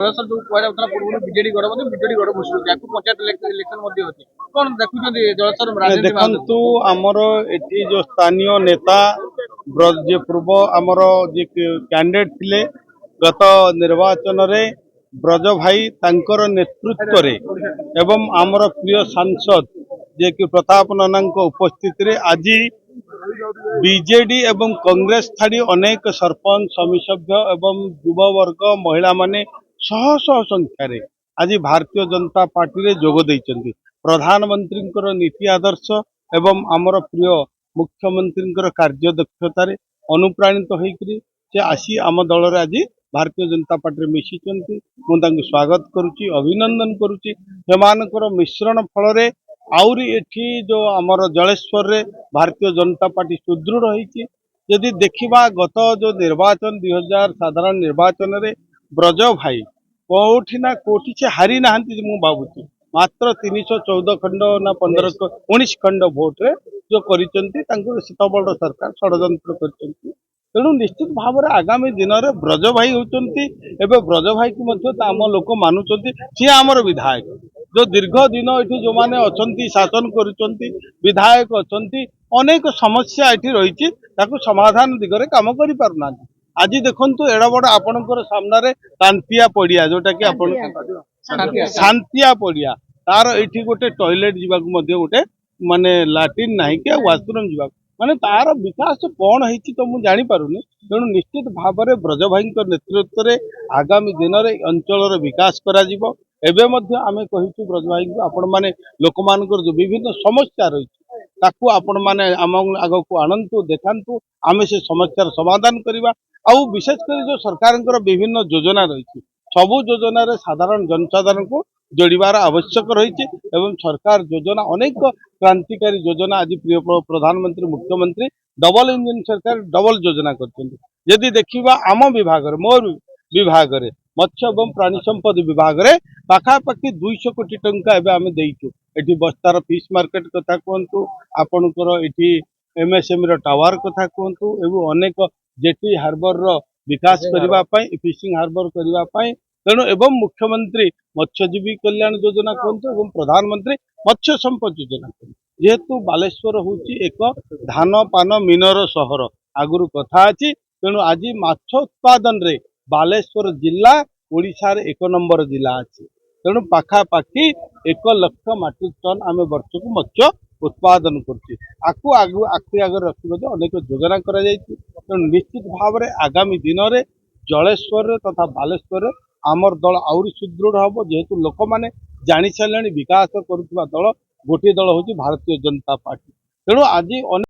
ଦଶର ଯୋଉ କୁହାଯାଉଥିଲା ପୂର୍ବରୁ ବିଜେଡି ଗଡ଼ ମଧ୍ୟ ବିଜେଡି ଗଡ଼ ଭୁଷୁଛି ଯାକୁ ପଞ୍ଚାୟତ ଇଲେକ୍ସନ ମଧ୍ୟ ଅଛି କଣ ଦେଖୁଛନ୍ତି ଜଳେଶ୍ୱର ରାଜନୀତି ଦେଖନ୍ତୁ ଆମର ଏଠି ଯୋଉ ସ୍ଥାନୀୟ ନେତା ଯେ ପୂର୍ବ ଆମର ଯେ କ୍ୟାଣ୍ଡିଡେଟ୍ ଥିଲେ ଗତ ନିର୍ବାଚନରେ ବ୍ରଜ ଭାଇ ତାଙ୍କର ନେତୃତ୍ୱରେ ଏବଂ ଆମର ପ୍ରିୟ ସାଂସଦ ଯେ କି ପ୍ରତାପ ନନାଙ୍କ ଉପସ୍ଥିତିରେ ଆଜି ବିଜେଡି ଏବଂ କଂଗ୍ରେସ ଛାଡ଼ି ଅନେକ ସରପଞ୍ଚ ସମିତି ସଭ୍ୟ ଏବଂ ଯୁବବର୍ଗ ମହିଳାମାନେ ଶହ ଶହ ସଂଖ୍ୟାରେ ଆଜି ଭାରତୀୟ ଜନତା ପାର୍ଟିରେ ଯୋଗ ଦେଇଛନ୍ତି। ପ୍ରଧାନମନ୍ତ୍ରୀଙ୍କର ନୀତି ଆଦର୍ଶ ଏବଂ ଆମର ପ୍ରିୟ ମୁଖ୍ୟମନ୍ତ୍ରୀଙ୍କର କାର୍ଯ୍ୟଦକ୍ଷତାରେ ଅନୁପ୍ରାଣିତ ହୋଇକରି ସେ ଆସି ଆମ ଦଳରେ ଆଜି ଭାରତୀୟ ଜନତା ପାର୍ଟିରେ ମିଶିଛନ୍ତି। ମୁଁ ତାଙ୍କୁ ସ୍ୱାଗତ କରୁଛି, ଅଭିନନ୍ଦନ କରୁଛି। ସେମାନଙ୍କର ମିଶ୍ରଣ ଫଳରେ ଆହୁରି ଏଠି ଯୋଉ ଆମର ଜଳେଶ୍ୱରରେ ଭାରତୀୟ ଜନତା ପାର୍ଟି ସୁଦୃଢ଼ ହୋଇଛି। ଯଦି ଦେଖିବା ଗତ ଯୋଉ ନିର୍ବାଚନ 2000 ସାଧାରଣ ନିର୍ବାଚନରେ ବ୍ରଜ ଭାଇ କୋଉଠି ନା କୋଉଠି ସେ ହାରି ନାହାନ୍ତି ମୁଁ ଭାବୁଛି। ମାତ୍ର 314 ଖଣ୍ଡ ନା 19 ଖଣ୍ଡ ଭୋଟରେ ଯୋଉ କରିଛନ୍ତି ତାଙ୍କର ସେତେବଳ ସରକାର ଷଡ଼ଯନ୍ତ୍ର କରିଛନ୍ତି। ତେଣୁ ନିଶ୍ଚିତ ଭାବରେ ଆଗାମୀ ଦିନରେ ବ୍ରଜ ଭାଇ ହେଉଛନ୍ତି, ଏବେ ବ୍ରଜ ଭାଇକୁ ମଧ୍ୟ ଆମ ଲୋକ ମାନୁଛନ୍ତି। ସିଏ ଆମର ବିଧାୟକ ଯୋଉ ଦୀର୍ଘ ଦିନ ଏଠି ଯୋଉମାନେ ଅଛନ୍ତି ଶାସନ କରୁଛନ୍ତି, ବିଧାୟକ ଅଛନ୍ତି, ଅନେକ ସମସ୍ୟା ଏଠି ରହିଛି ତାକୁ ସମାଧାନ ଦିଗରେ କାମ କରିପାରୁନାହାନ୍ତି। ଆଜି ଦେଖନ୍ତୁ ଏଡ ବଡ ଆପଣଙ୍କର ସାମ୍ନାରେ କାନ୍ତିଆ ପଡିଆ ଯୋଉଟା କି ଆପଣ ଶାନ୍ତିଆ ପଡିଆ ତାର ଏଠି ଗୋଟେ ଟଏଲେଟ ଯିବାକୁ ମଧ୍ୟ ଗୋଟେ ମାନେ ଲାଟ୍ରିନ୍ ନାହିଁ କି ୱାସରୁମ ଯିବାକୁ ମାନେ ତାର ବିକାଶ କଣ ହେଇଛି ତ ମୁଁ ଜାଣିପାରୁନି। ତେଣୁ ନିଶ୍ଚିତ ଭାବରେ ବ୍ରଜ ଭାଇଙ୍କ ନେତୃତ୍ୱରେ ଆଗାମୀ ଦିନରେ ଅଞ୍ଚଳର ବିକାଶ କରାଯିବ। ଏବେ ମଧ୍ୟ ଆମେ କହିଛୁ ବ୍ରଜ ଭାଇଙ୍କୁ ଆପଣମାନେ ଲୋକମାନଙ୍କର ଯୋଉ ବିଭିନ୍ନ ସମସ୍ୟା ରହିଛି ତାକୁ ଆପଣମାନେ ଆମ ଆଗକୁ ଆଣନ୍ତୁ, ଦେଖାନ୍ତୁ, ଆମେ ସେ ସମସ୍ୟାର ସମାଧାନ କରିବା। ଆଉ ବିଶେଷ କରି ଯୋଉ ସରକାରଙ୍କର ବିଭିନ୍ନ ଯୋଜନା ରହିଛି ସବୁ ଯୋଜନାରେ ସାଧାରଣ ଜନସାଧାରଣଙ୍କୁ ଯୋଡ଼ିବାର ଆବଶ୍ୟକ ରହିଛି ଏବଂ ସରକାର ଯୋଜନା ଅନେକ କ୍ରାନ୍ତିକାରୀ ଯୋଜନା ଆଜି ପ୍ରିୟ ପ୍ରଧାନମନ୍ତ୍ରୀ ମୁଖ୍ୟମନ୍ତ୍ରୀ ଡବଲ ଇଞ୍ଜିନ ସରକାର ଡବଲ ଯୋଜନା କରିଛନ୍ତି। ଯଦି ଦେଖିବା ଆମ ବିଭାଗରେ ମୋର ବିଭାଗରେ ମତ୍ସ୍ୟ ଏବଂ ପ୍ରାଣୀ ସମ୍ପଦ ବିଭାଗରେ ପାଖାପାଖି 200 କୋଟି ଟଙ୍କା ଏବେ ଆମେ ଦେଇଛୁ। ଏଠି ବସ୍ତାର ଫିସ୍ ମାର୍କେଟ କଥା କୁହନ୍ତୁ, ଆପଣଙ୍କର ଏଠି MSME ର ଟାୱାର କଥା କୁହନ୍ତୁ ଏବଂ ଅନେକ ଜେଟି ହାର୍ବର ବିକାଶ କରିବା ପାଇଁ ଫିସିଂ ହାର୍ବର କରିବା ପାଇଁ ତେଣୁ ଏବଂ ମୁଖ୍ୟମନ୍ତ୍ରୀ ମତ୍ସ୍ୟଜୀବୀ କଲ୍ୟାଣ ଯୋଜନା କୁହନ୍ତୁ ଏବଂ ପ୍ରଧାନମନ୍ତ୍ରୀ ମତ୍ସ୍ୟ ସମ୍ପଦ ଯୋଜନା କୁହନ୍ତୁ। ଯେହେତୁ ବାଲେଶ୍ୱର ହେଉଛି ଏକ ଧାନ ପାନ ମିନର ସହର ଆଗରୁ କଥା ଅଛି, ତେଣୁ ଆଜି ମାଛ ଉତ୍ପାଦନରେ ବାଲେଶ୍ୱର ଜିଲ୍ଲା ଓଡ଼ିଶାରେ 1 ନମ୍ବର ଜିଲ୍ଲା ଅଛି। ତେଣୁ ପାଖାପାଖି 1 ଲକ୍ଷ ମାଟ୍ରିକ ଟନ ଆମେ ବର୍ଷକୁ ମତ୍ସ୍ୟ ଉତ୍ପାଦନ କରୁଛୁ। ଆକୁ ଆଖି ଆଗରେ ରଖି ମଧ୍ୟ ଅନେକ ଯୋଜନା କରାଯାଇଛି। ତେଣୁ ନିଶ୍ଚିତ ଭାବରେ ଆଗାମୀ ଦିନରେ ଜଳେଶ୍ୱରରେ ତଥା ବାଲେଶ୍ୱରରେ ଆମର ଦଳ ଆହୁରି ସୁଦୃଢ଼ ହେବ। ଯେହେତୁ ଲୋକମାନେ ଜାଣି ସାରିଲେଣି ବିକାଶ କରୁଥିବା ଦଳ ଗୋଟିଏ ଦଳ ହେଉଛି ଭାରତୀୟ ଜନତା ପାର୍ଟି। ତେଣୁ ଆଜି